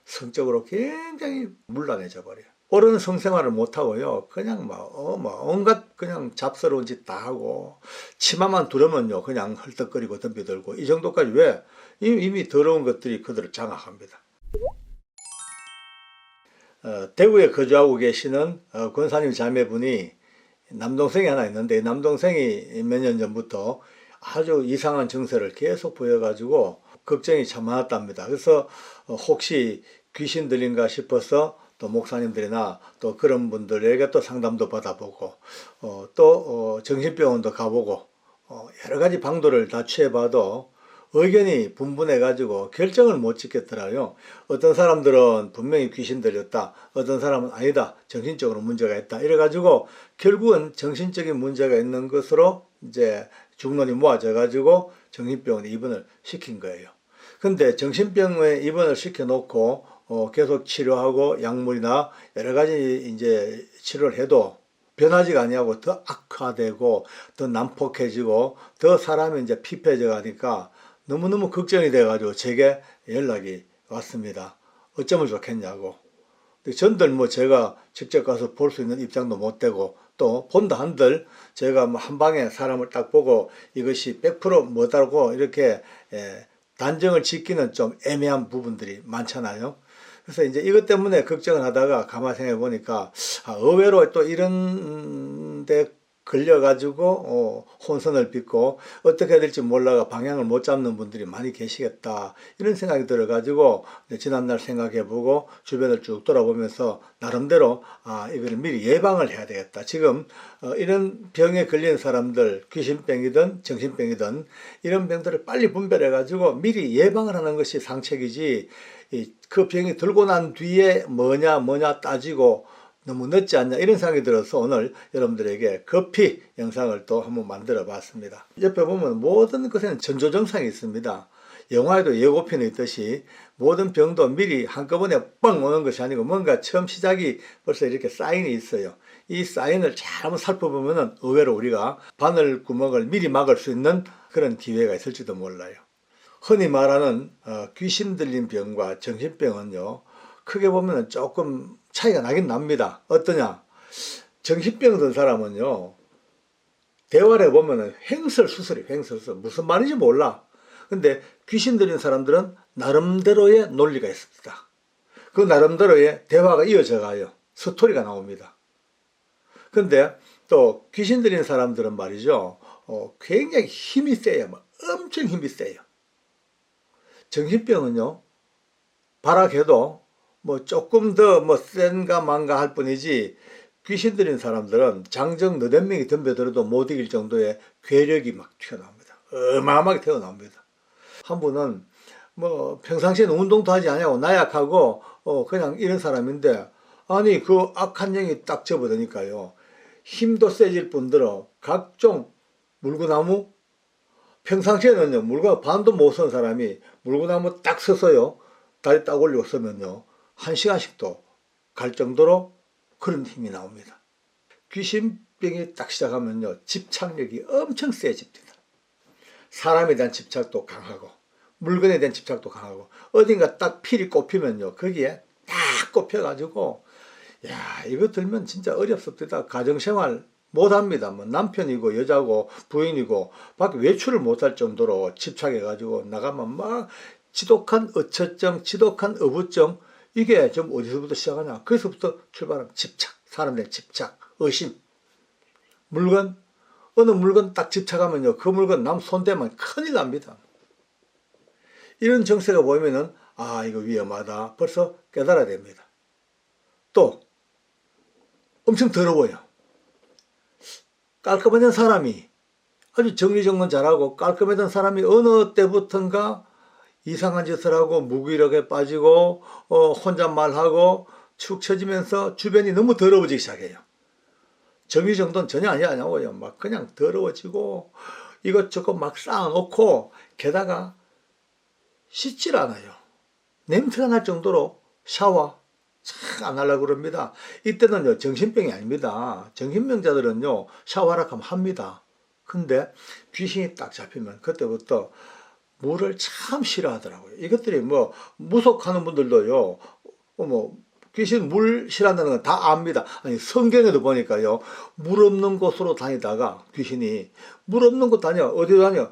성적으로 굉장히 문란해져 버려요. 옳은 성생활을 못하고요. 그냥 막 온갖 그냥 잡스러운 짓 다 하고, 치마만 두르면요. 그냥 헐떡거리고 덤벼들고, 이 정도까지 왜? 이미 더러운 것들이 그들을 장악합니다. 대구에 거주하고 계시는 권사님 자매분이 남동생이 하나 있는데, 남동생이 몇 년 전부터 아주 이상한 증세를 계속 보여가지고 걱정이 참 많았답니다. 그래서 혹시 귀신 들린가 싶어서 또 목사님들이나 또 그런 분들에게 또 상담도 받아보고 또 정신병원도 가보고 여러 가지 방도를 다 취해봐도 의견이 분분해가지고 결정을 못 짓겠더라고요. 어떤 사람들은 분명히 귀신 들렸다, 어떤 사람은 아니다, 정신적으로 문제가 있다, 이래가지고 결국은 정신적인 문제가 있는 것으로 이제 중론이 모아져가지고 정신병원에 입원을 시킨 거예요. 근데 정신병원에 입원을 시켜놓고 계속 치료하고 약물이나 여러 가지 이제 치료를 해도 변하지가 아니하고 더 악화되고 더 난폭해지고 더 사람이 이제 피폐해져 가니까 너무너무 걱정이 돼가지고 제게 연락이 왔습니다. 어쩌면 좋겠냐고. 전들 제가 직접 가서 볼 수 있는 입장도 못 되고 또 본다 한들 제가 한 방에 사람을 딱 보고 이것이 100% 뭐다고 이렇게 단정을 짓기는 좀 애매한 부분들이 많잖아요. 그래서 이제 이것 때문에 걱정을 하다가 가만히 생각해 보니까 의외로 또 이런 데 걸려가지고 혼선을 빚고 어떻게 해야 될지 몰라가 방향을 못 잡는 분들이 많이 계시겠다, 이런 생각이 들어가지고 지난날 생각해보고 주변을 쭉 돌아보면서 나름대로 이걸 미리 예방을 해야 되겠다. 지금 이런 병에 걸린 사람들, 귀신병이든 정신병이든 이런 병들을 빨리 분별해가지고 미리 예방을 하는 것이 상책이지, 그 병이 들고 난 뒤에 뭐냐 따지고 너무 늦지 않냐, 이런 생각이 들어서 오늘 여러분들에게 급히 영상을 또 한번 만들어 봤습니다. 옆에 보면 모든 것에는 전조증상이 있습니다. 영화에도 예고편이 있듯이 모든 병도 미리 한꺼번에 뻥 오는 것이 아니고 뭔가 처음 시작이 벌써 이렇게 사인이 있어요. 이 사인을 잘 한번 살펴보면 의외로 우리가 바늘 구멍을 미리 막을 수 있는 그런 기회가 있을지도 몰라요. 흔히 말하는 귀신 들린 병과 정신병은요, 크게 보면 조금 차이가 나긴 납니다. 어떠냐? 정신병 든 사람은요, 대화를 해보면 횡설수설이 횡설수설. 무슨 말인지 몰라. 근데 귀신 들린 사람들은 나름대로의 논리가 있습니다. 그 나름대로의 대화가 이어져 가요. 스토리가 나옵니다. 근데 또 귀신 들린 사람들은 말이죠, 굉장히 힘이 세요. 엄청 힘이 세요. 정신병은요, 발악해도 조금 더 센가 만가 할 뿐이지, 귀신 들린 사람들은 장정 너댓 명이 덤벼들어도 못 이길 정도의 괴력이 막 튀어나옵니다. 어마어마하게 튀어나옵니다. 한 분은 평상시에는 운동도 하지 않냐고 나약하고 그냥 이런 사람인데, 아니 그 악한 영이 딱 접어드니까요, 힘도 세질 뿐더러 각종 물구나무, 평상시에는요 물건 반도 못 선 사람이 물구나무 딱 서서요 다리 딱 올리고 서면요 1시간씩도 갈 정도로 그런 힘이 나옵니다. 귀신병이 딱 시작하면요 집착력이 엄청 세집니다. 사람에 대한 집착도 강하고 물건에 대한 집착도 강하고, 어딘가 딱 필이 꼽히면요 거기에 딱 꼽혀가지고 이거 들면 진짜 어렵습니다. 가정생활 못합니다. 남편이고 여자고 부인이고 밖에 외출을 못할 정도로 집착해가지고 나가면 막 지독한 어처증, 지독한 어부증, 이게 좀 어디서부터 시작하냐? 거기서부터 출발하는 집착, 사람에 대한 집착, 의심. 물건, 어느 물건 딱 집착하면요 그 물건 남 손대면 큰일 납니다. 이런 정세가 보이면은 이거 위험하다 벌써 깨달아야 됩니다. 또 엄청 더러워요. 깔끔한 사람이, 아주 정리정돈 잘하고 깔끔했던 사람이 어느 때부턴가 이상한 짓을 하고 무기력에 빠지고 혼잣말하고 축 처지면서 주변이 너무 더러워지기 시작해요. 정리정돈 전혀 아니냐고요. 막 그냥 더러워지고 이것저것 막 쌓아놓고, 게다가 씻질 않아요. 냄새가 날 정도로 샤워 안 하려고 그럽니다. 이때는요 정신병이 아닙니다. 정신병자들은요 샤워하라 하면 합니다. 근데 귀신이 딱 잡히면 그때부터 물을 참 싫어하더라고요. 이것들이 무속하는 분들도요 귀신 물 싫어한다는 건 다 압니다. 아니, 성경에도 보니까요, 물 없는 곳으로 다니다가 귀신이 물 없는 곳 다녀. 어디로 다녀?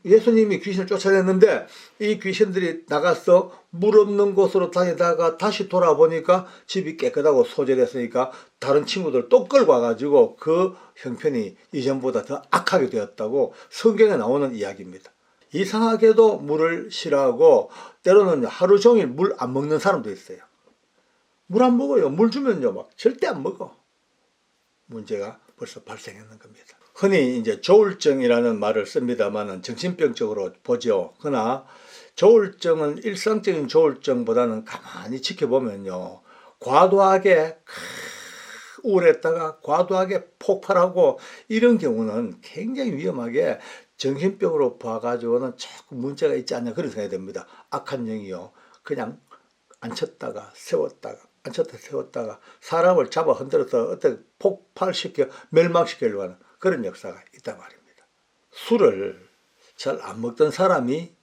예수님이 귀신을 쫓아냈는데 이 귀신들이 나가서 물 없는 곳으로 다니다가 다시 돌아보니까 집이 깨끗하고 소재됐으니까 다른 친구들 또 끌고 와가지고 그 형편이 이전보다 더 악하게 되었다고 성경에 나오는 이야기입니다. 이상하게도 물을 싫어하고 때로는 하루 종일 물 안 먹는 사람도 있어요. 물 안 먹어요. 물 주면요, 막 절대 안 먹어. 문제가 벌써 발생했는 겁니다. 흔히 이제 조울증이라는 말을 씁니다만은 정신병적으로 보죠. 그러나 조울증은 일상적인 조울증보다는 가만히 지켜보면요, 과도하게 우울했다가 과도하게 폭발하고 이런 경우는 굉장히 위험하게 정신병으로 봐가지고는 조금 문제가 있지 않냐 그런 생각이 듭니다. 악한 영이요, 그냥 앉혔다가 세웠다가 앉혔다 세웠다가 사람을 잡아 흔들어서 어떻게 폭발시켜 멸망시키려고 하는 그런 역사가 있단 말입니다. 술을 잘 안 먹던 사람이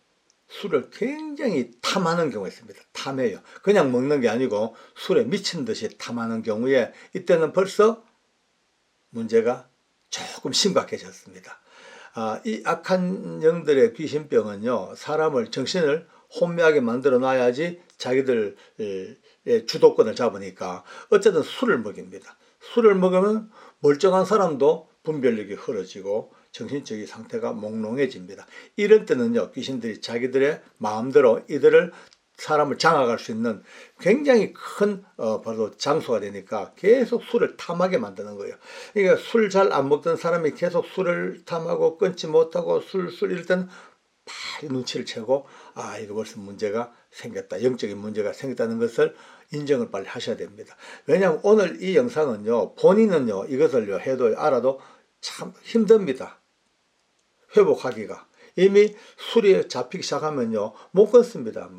술을 굉장히 탐하는 경우가 있습니다. 탐해요. 그냥 먹는 게 아니고 술에 미친 듯이 탐하는 경우에 이때는 벌써 문제가 조금 심각해졌습니다. 이 악한 영들의 귀신병은요, 사람을 정신을 혼미하게 만들어 놔야지 자기들의 주도권을 잡으니까 어쨌든 술을 먹입니다. 술을 먹으면 멀쩡한 사람도 분별력이 흐려지고 정신적인 상태가 몽롱해집니다. 이럴 때는요, 귀신들이 자기들의 마음대로 이들을 사람을 장악할 수 있는 굉장히 큰 바로 장소가 되니까 계속 술을 탐하게 만드는 거예요. 그러니까 술 잘 안 먹던 사람이 계속 술을 탐하고 끊지 못하고 술 이럴 때는 빨리 눈치를 채고 이거 벌써 문제가 생겼다, 영적인 문제가 생겼다는 것을 인정을 빨리 하셔야 됩니다. 왜냐하면 오늘 이 영상은요, 본인은요 이것을요 해도 알아도 참 힘듭니다. 회복하기가. 이미 술이 잡히기 시작하면요 못 끊습니다.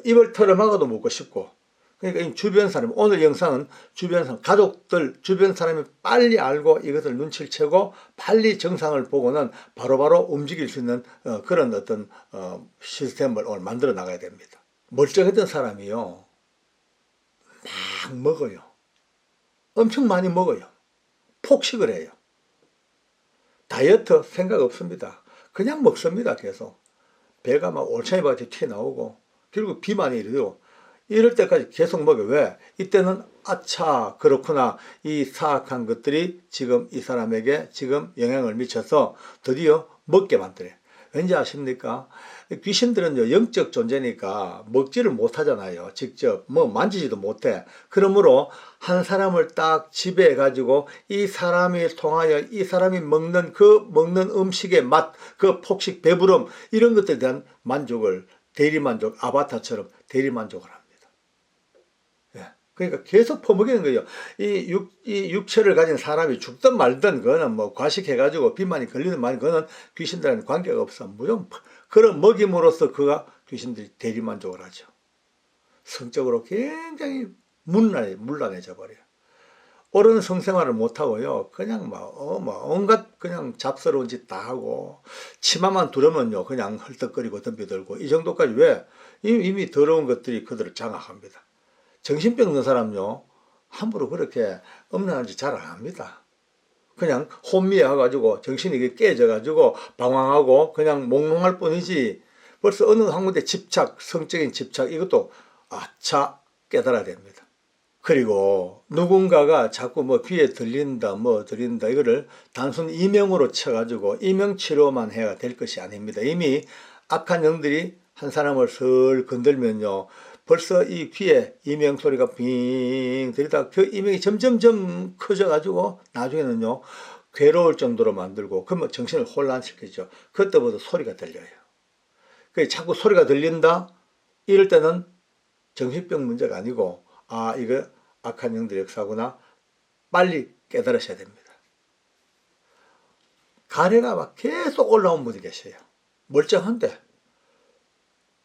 입을 털어막아도 먹고 싶고. 그러니까 이 주변 사람, 오늘 영상은 주변 사람, 가족들, 주변 사람이 빨리 알고 이것을 눈치를 채고 빨리 정상을 보고는 바로바로 움직일 수 있는 그런 어떤 시스템을 오늘 만들어 나가야 됩니다. 멀쩡했던 사람이요, 막 먹어요. 엄청 많이 먹어요. 폭식을 해요. 다이어트 생각 없습니다. 그냥 먹습니다. 계속. 배가 막 올챙이같이 튀어나오고 결국 비만이 이래요. 이럴 때까지 계속 먹어요. 왜? 이때는 아차, 그렇구나, 이 사악한 것들이 지금 이 사람에게 지금 영향을 미쳐서 드디어 먹게 만들어요. 왠지 아십니까? 귀신들은요 영적 존재니까 먹지를 못하잖아요. 직접 만지지도 못해. 그러므로 한 사람을 딱 지배해 가지고 이 사람이 통하여 이 사람이 먹는 그 먹는 음식의 맛, 그 폭식, 배부름, 이런 것들에 대한 만족을 대리만족, 아바타처럼 대리만족을 합니다. 그러니까 계속 퍼먹이는 거예요. 이 육체를 가진 사람이 죽든 말든 그거는 과식해가지고 비만이 걸리는 말이 그거는 귀신들과는 관계가 없어. 무조건 그런 먹임으로써 그가 귀신들이 대리만족을 하죠. 성적으로 굉장히 문란해져 버려요. 옳은 성생활을 못하고요, 그냥 온갖 그냥 잡스러운 짓 다 하고, 치마만 두르면요, 그냥 헐떡거리고 덤벼들고, 이 정도까지. 왜? 이미 더러운 것들이 그들을 장악합니다. 정신병 있는 사람요, 함부로 그렇게 음란한 짓 잘 안 합니다. 그냥 혼미해가지고 정신이 깨져가지고 방황하고 그냥 몽롱할 뿐이지, 벌써 어느 한 군데 집착, 성적인 집착, 이것도 아차 깨달아야 됩니다. 그리고 누군가가 자꾸 귀에 들린다, 들린다, 이거를 단순 이명으로 쳐가지고 이명치료만 해야 될 것이 아닙니다. 이미 악한 영들이 한 사람을 슬 건들면요, 벌써 이 귀에 이명 소리가 빙 들리다가 그 이명이 점점점 커져가지고 나중에는요 괴로울 정도로 만들고, 그러면 정신을 혼란시키죠. 그때부터 소리가 들려요. 자꾸 소리가 들린다, 이럴 때는 정신병 문제가 아니고 이거 악한 영들의 역사구나, 빨리 깨달으셔야 됩니다. 가래가 막 계속 올라온 분이 계세요. 멀쩡한데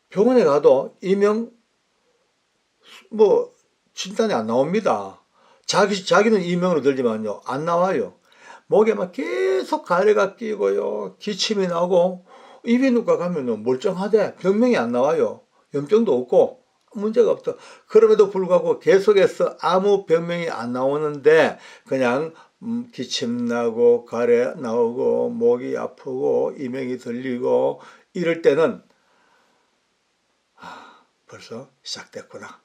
병원에 가도 이명 진단이 안 나옵니다. 자기는 이명으로 들지만요 안 나와요. 목에 막 계속 가래가 끼고요, 기침이 나고, 이비인후과 가면은 멀쩡하대 병명이 안 나와요. 염증도 없고 문제가 없어. 그럼에도 불구하고 계속해서 아무 병명이 안 나오는데 그냥 기침나고 가래 나오고 목이 아프고 이명이 들리고 이럴 때는 벌써 시작됐구나.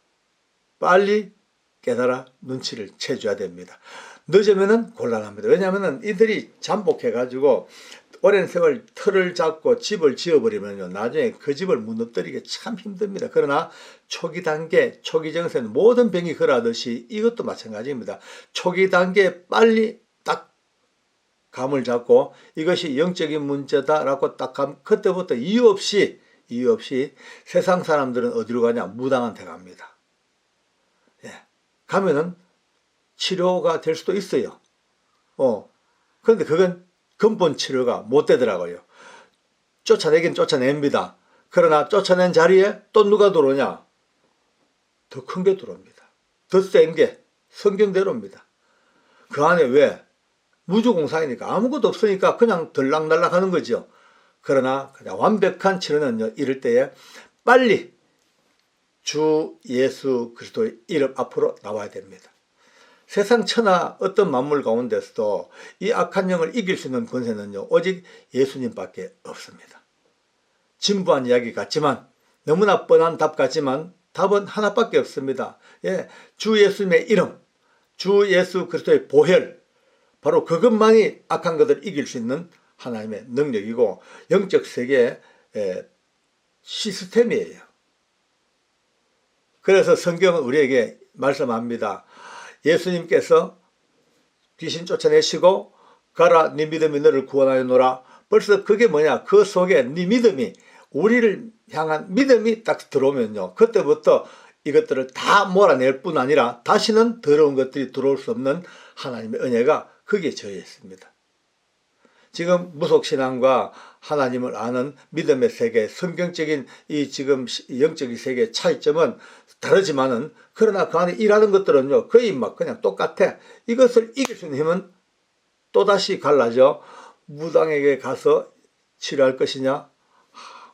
빨리 깨달아 눈치를 채줘야 됩니다. 늦으면은 곤란합니다. 왜냐하면 이들이 잠복해가지고 오랜 세월 틀을 잡고 집을 지어버리면요, 나중에 그 집을 무너뜨리기 참 힘듭니다. 그러나 초기 단계, 초기 정세는 모든 병이 그러하듯이 이것도 마찬가지입니다. 초기 단계에 빨리 딱 감을 잡고 이것이 영적인 문제다라고 딱 그때부터 이유 없이 세상 사람들은 어디로 가냐? 무당한 데 갑니다. 예. 가면은 치료가 될 수도 있어요. 그런데 그건 근본 치료가 못 되더라고요. 쫓아내긴 쫓아냅니다. 그러나 쫓아낸 자리에 또 누가 들어오냐? 더 큰 게 들어옵니다. 더 센 게 성경대로입니다. 그 안에 왜? 무주공사이니까 아무것도 없으니까 그냥 들락날락 하는 거죠. 그러나 그냥 완벽한 치료는요, 이럴 때에 빨리 주 예수 그리스도의 이름 앞으로 나와야 됩니다. 세상 천하 어떤 만물 가운데서도 이 악한 영을 이길 수 있는 권세는요, 오직 예수님밖에 없습니다. 진부한 이야기 같지만, 너무나 뻔한 답 같지만 답은 하나밖에 없습니다. 예, 주 예수님의 이름, 주 예수 그리스도의 보혈, 바로 그것만이 악한 것을 이길 수 있는 하나님의 능력이고 영적 세계의 시스템이에요. 그래서 성경은 우리에게 말씀합니다. 예수님께서 귀신 쫓아내시고 가라 네 믿음이 너를 구원하였노라. 벌써 그게 뭐냐? 그 속에 네 믿음이, 우리를 향한 믿음이 딱 들어오면요, 그때부터 이것들을 다 몰아낼 뿐 아니라 다시는 더러운 것들이 들어올 수 없는 하나님의 은혜가 거기에 저해 있습니다. 지금 무속신앙과 하나님을 아는 믿음의 세계, 성경적인 이 지금 영적인 세계의 차이점은 다르지만은, 그러나 그 안에 일하는 것들은요, 거의 막 그냥 똑같아. 이것을 이길 수 있는 힘은 또다시 갈라져. 무당에게 가서 치료할 것이냐?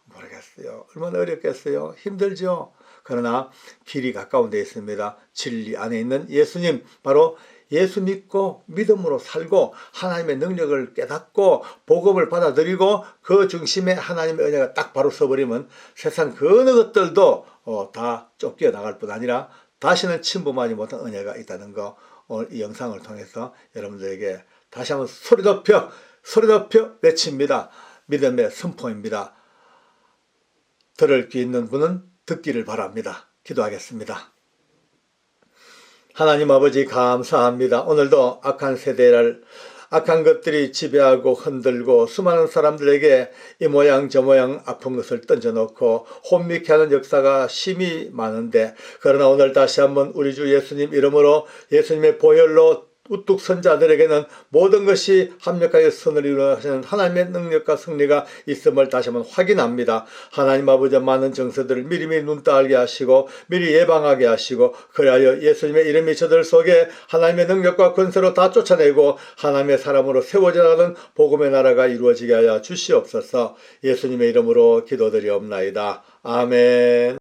모르겠어요. 얼마나 어렵겠어요. 힘들죠. 그러나 길이 가까운 데 있습니다. 진리 안에 있는 예수님, 바로 예수 믿고 믿음으로 살고 하나님의 능력을 깨닫고 복음을 받아들이고 그 중심에 하나님의 은혜가 딱 바로 서버리면 세상 그 어느 것들도 다 쫓겨 나갈 뿐 아니라 다시는 침범하지 못한 은혜가 있다는 거, 오늘 이 영상을 통해서 여러분들에게 다시 한번 소리 높여 외칩니다. 믿음의 선포입니다. 들을 귀 있는 분은 듣기를 바랍니다. 기도하겠습니다. 하나님 아버지, 감사합니다. 오늘도 악한 세대를, 악한 것들이 지배하고 흔들고 수많은 사람들에게 이 모양 저 모양 아픈 것을 던져놓고 혼미케 하는 역사가 심히 많은데, 그러나 오늘 다시 한번 우리 주 예수님 이름으로, 예수님의 보혈로 우뚝 선 자들에게는 모든 것이 합력하여 선을 이루어 하시는 하나님의 능력과 승리가 있음을 다시 한번 확인합니다. 하나님 아버지, 많은 정서들을 미리미리 눈따알게 하시고 미리 예방하게 하시고, 그리하여 예수님의 이름이 저들 속에 하나님의 능력과 권세로 다 쫓아내고 하나님의 사람으로 세워져 나가는 복음의 나라가 이루어지게 하여 주시옵소서. 예수님의 이름으로 기도드리옵나이다. 아멘.